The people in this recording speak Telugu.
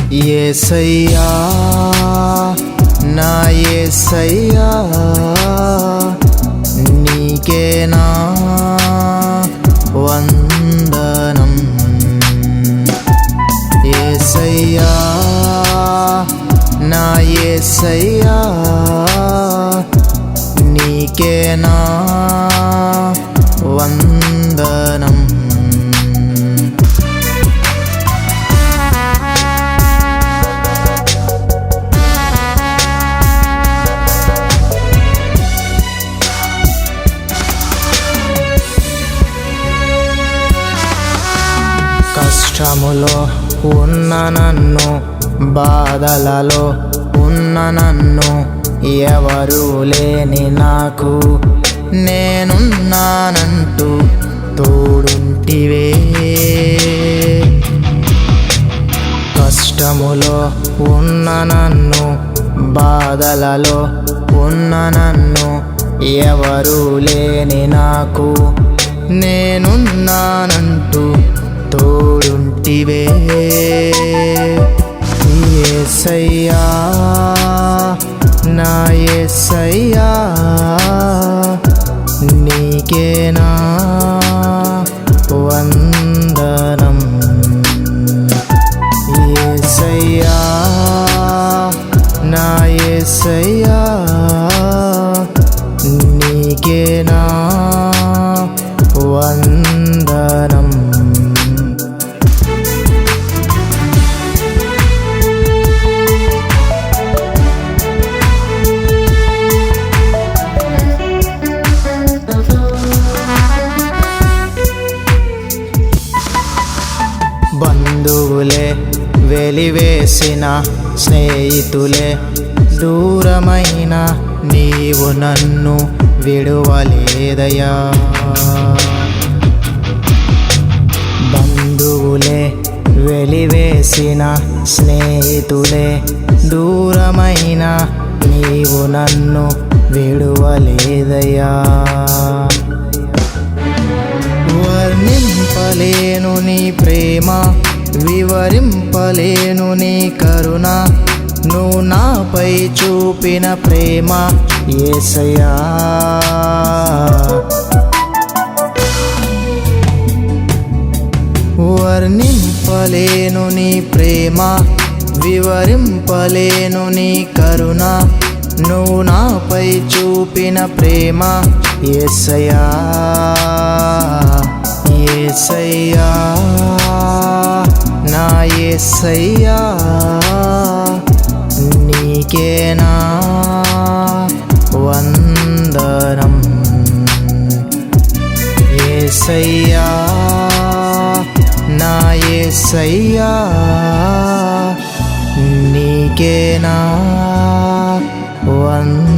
యేసయ్యా నా యేసయ్యా నీకే నా వందనం యేసయ్యా నా యేసయ్యా నీకే నా వందనం కష్టములో ఉన్న నన్ను బాధలలో ఉన్న నన్ను ఎవరు లేని నాకు నేనున్నానంటూ తోడుంటివే కష్టములో ఉన్న నన్ను బాధలలో ఉన్న నన్ను ఎవరు లేని నాకు నేనున్నానంటూ తోడుంటివే యేసయ్యా నా యేసయ్యా నీకే నా వందనం యేసయ్యా నా యేసయ్యా నీకే నా వందనం బంధువులే వెలివేసిన స్నేహితులే దూరమైన నీవు నన్ను విడువలేదయా బంధువులే వెలివేసిన స్నేహితులే దూరమైన నీవు నన్ను విడువలేదయా వర్ణింపలేను నీ ప్రేమ వివరింపలేను నీ కరుణ నువ్వు నాపై చూపిన ప్రేమ యేసయ్యా వర్ణింపలేను నీ ప్రేమ వివరింపలేను నీ కరుణ నువ్వు నాపై చూపిన ప్రేమ యేసయ్యా యేసయ్యా నా యేసయ్యా నీకే నా వందనం యేసయ్యా నా యేసయ్యా నీకే నా వందనం